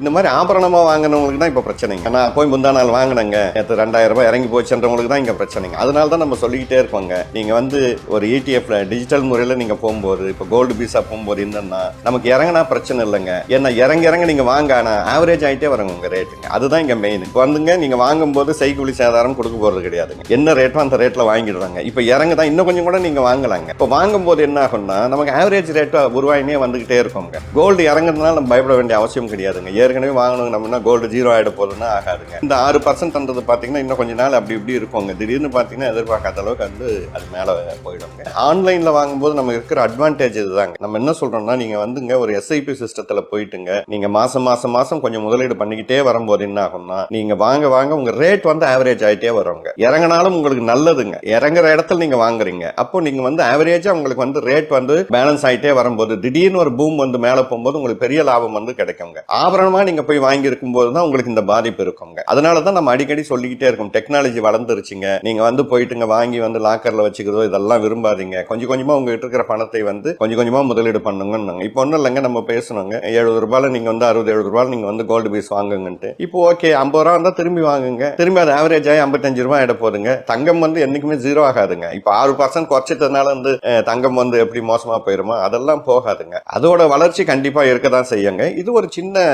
இந்த மாதிரி ஆபரணமா வாங்கினவங்களுக்கு தான் இப்ப பிரச்சனைங்க. நான் போய் முந்தா நாள் வாங்கினேங்க, நேற்று 2000 ரூபாய் இறங்கி போச்சுன்றவங்களுக்கு தான் இங்க பிரச்சனைங்க. அதனால தான் நம்ம சொல்லிக்கிட்டே இருப்போங்க, நீங்க வந்து ஒரு ETF டிஜிட்டல் முறையில நீங்க போகும்போது, இப்போ கோல்டு பீஸா போகும்போது என்னன்னா நமக்கு இறங்கினா பிரச்சனை இல்லைங்க. ஏன்னா இறங்க நீங்க வாங்க, ஆனா ஆவரேஜ் ஆகிட்டே வருங்க உங்க ரேட்டுங்க. அதுதான் இங்க மெயின். இப்போ வந்துங்க நீங்க வாங்கும்போது செய்கூலி சேதாரம் கொடுக்க போறது கிடையாதுங்க. என்ன ரேட்டோ அந்த ரேட்ல வாங்கிடுறாங்க. இப்போ இறங்க தான் இன்னும் கொஞ்சம் கூட நீங்க வாங்கலாங்க. இப்போ வாங்கும்போது என்ன ஆகும்னா நமக்கு ஆவரேஜ் ரேட்டா உருவாயினே வந்துகிட்டே இருக்குங்க. கோல்டு இறங்குறதுனால நம்ம பயப்பட வேண்டிய அவசியம் கிடையாதுங்க. ஏற்கனவே வாங்கணும் நம்ம கோல்டு 0 ஆயிட போதுன்னா ஆகாதுங்க. இந்த 6% பாத்தீங்கன்னா இன்னும் கொஞ்ச நாள் அப்படி இப்படி இருக்குங்க. திடீர்னு பாத்தீங்கன்னா எதிர்பார்க்காத அளவுக்கு வந்து அது மேல போயிடுங்க. ஆன்லைன்ல வாங்கும்போது நம்ம இருக்கிற அட்வான்டேஜ் இதுதாங்க. நம்ம என்ன சொல்றோம்னா நீங்க வந்துங்க ஒரு SIP சிஸ்டத்துல போயிட்டுங்க நீங்க மாசம் கொஞ்சம் முதலீடு பண்ணிக்கிட்டே வரும்போது என்ன ஆகும்னா நீங்க வாங்க உங்க ரேட் வந்து ஆவரேஜ் ஆயிட்டே வருங்க. இறங்கினாலும் உங்களுக்கு நல்லதுங்க. இறங்குற இடத்துல நீங்க வாங்குறீங்க, அப்போ நீங்க வந்து ஆவரேஜா உங்களுக்கு வந்து ரேட் வந்து பேலன்ஸ் ஆயிட்டே வரும்போது திடீர்னு ஒரு பூம் வந்து மேல போகும்போது உங்களுக்கு பெரிய லாபம் வந்து கிடைக்குங்க. ஆபரணமா நீங்க போய் வாங்கி இருக்கும் போது தான் உங்களுக்கு இந்த பாதிப்பு இருக்குங்க. அதனால தான் நம்ம அடிக்கடி சொல்லிக்கிட்டே இருக்கோம், டெக்னாலஜி வளர்ந்துருச்சுங்க, நீங்க வந்து போயிட்டுங்க வாங்கி வந்து லாக்கர்ல வச்சுக்கிறதோ இதெல்லாம் விரும்பாதீங்க. கொஞ்சம் கொஞ்சமா உங்ககிட்ட இருக்கிற பணத்தை வந்து கொஞ்சம் கொஞ்சமா முதலீடு பண்ணுங்க. இப்போ ஒன்றும் இல்லைங்க, நம்ம பேசணுங்க 70 ரூபாய் நீங்க வந்து 60-70 ரூபாய் நீங்க வந்து கோல்டு பீஸ் வாங்குங்கன்ட்டு. இப்போ ஓகே 50 ரூபா இருந்தா திரும்பி வாங்குங்க, திரும்பி அது ஆவரேஜ் ஆகி 55 ரூபாய் ஆயிட போதுங்க. தங்கம் வந்து என்னைக்குமே 0 ஆகாதுங்க. இப்போ 6% குறைச்சிட்டதுனால வந்து தங்கம் வந்து எப்படி மோசமா போயிருமா, அதெல்லாம் போகாதுங்க. அதோட வளர்ச்சி கண்டிப்பா இருக்கதான் செய்யுங்க. இது ஒரு சின்ன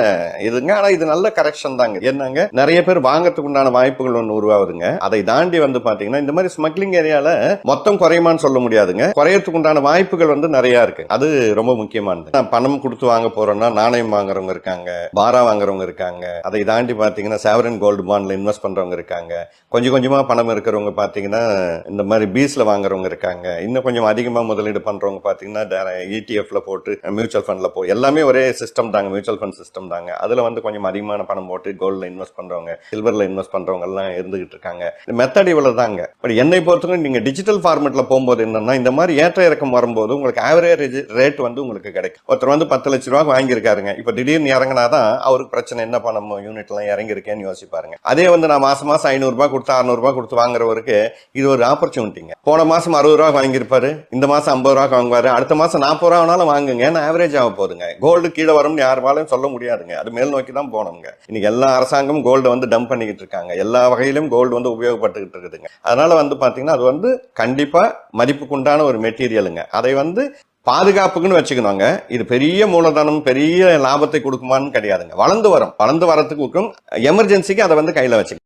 இதுங்க. ஆனா இது நல்ல கரெக்ஷன் தாங்க. என்னங்க நிறைய பேர் வாங்கறதுக்கு உண்டான வாய்ப்புகள் ஒன்று உருவாகுதுங்க. அதை தாண்டி வந்து பாத்தீங்கன்னா இந்த மாதிரி ஸ்மக்லிங் ஏரியால மொத்தம் குறையுமான்னு சொல்ல முடியாதுங்க. குறையறதுக்கு உண்டான வாய்ப்புகள் வந்து நிறைய இருக்கு. அது ரொம்ப முக்கியமானது. நான் பணம் கொடுத்து வாங்க போறேன்னா நாணயம் வாங்குறவங்க இருக்காங்க, பாரா வாங்குறவங்க இருக்காங்க. அதை தாண்டி பாத்தீங்கன்னா சாவரன் கோல்டு பாண்ட்ல இன்வெஸ்ட் பண்றவங்க இருக்காங்க. கொஞ்சம் கொஞ்சமா பணம் இருக்கிறவங்க பாத்தீங்கன்னா இந்த மாதிரி பீஸ்ல வாங்குறவங்க இருக்காங்க. இன்னும் கொஞ்சம் அதிகமா முதலீடு பண்றவங்க பாத்தீங்கன்னா ETFல போட்டு மியூச்சுவல் ஃபண்ட்ல எல்லாமே ஒரே சிஸ்டம் தாங்க, மியூச்சுவல் ஃபண்ட் சிஸ்டம் தாங்க. அதுல வந்து கொஞ்சம் அதிகமான பணம் போட்டு கோல்ட்ல இன்வெஸ்ட் பண்றவங்க, சில்வர்ல இன்வெஸ்ட் பண்றவங்க எல்லாம் இருந்துகிட்டு இருக்காங்க. மெத்தட் இவ்வளவு தாங்க. பட் என்னை பொறுத்தவரைக்கும் நீங்க டிஜிட்டல் ஃபார்மேட்ல போகும்போது என்னன்னா இந்த மாதிரி ஏற்ற இறக்கம் வரும்போது உங்களுக்கு ஆவரேஜ் ரேட் வந்து உங்களுக்கு கிடைக்கும். ஒருத்தர் வந்து 10 லட்சம் ரூபாய் வாங்கியிருக்காருங்க, இப்ப திடீர்னு இறங்கினாதான் அவருக்கு பிரச்சனை, என்ன பணம் யூனிட் எல்லாம் இறங்கி இருக்கேன்னு யோசிப்பாருங்க. அதே வந்து நான் மாசம் 500 ரூபாய் கொடுத்து 600 ரூபாய் கொடுத்து வாங்குறவருக்கு இது ஒரு ஆப்பர்ச்சுனிட்டிங்க. போன மாசம் 60 ரூபாய் வாங்கியிருப்பாரு, இந்த மாசம் 50 ரூபாய் வாங்குவாரு, அடுத்த மாசம் 40 ரூபாய் ஆனாலும் வாங்குங்க, ஆவரேஜ் ஆக போதுங்க. கோல்டு கீழே வரும்னு யாருமாலும் சொல்ல முடியாதுங்க. அது மேல் நோக்கி தான் போனோங்க. இன்னைக்கு எல்லா அரசாங்கம் கோல்டு வந்து டம்ப் பண்ணிக்கிட்டு இருக்காங்க. எல்லா வகையிலும் கோல்டு வந்து உபயோகப்பட்டுக்கிட்டு இருக்குதுங்க. அதனால வந்து பாத்தீங்கன்னா அது வந்து கண்டிப்பா மதிப்புக்குண்டான ஒரு மெட்டீரியலுங்க. அதை வந்து பாதுகாப்புக்குன்னு வச்சுக்கணுங்க. இது பெரிய மூலதனம் பெரிய லாபத்தை கொடுக்குமான்னு கிடையாதுங்க. வளர்ந்து வரத்துக்கு எமர்ஜென்சிக்கு அதை வந்து கையில வச்சுக்கணும்.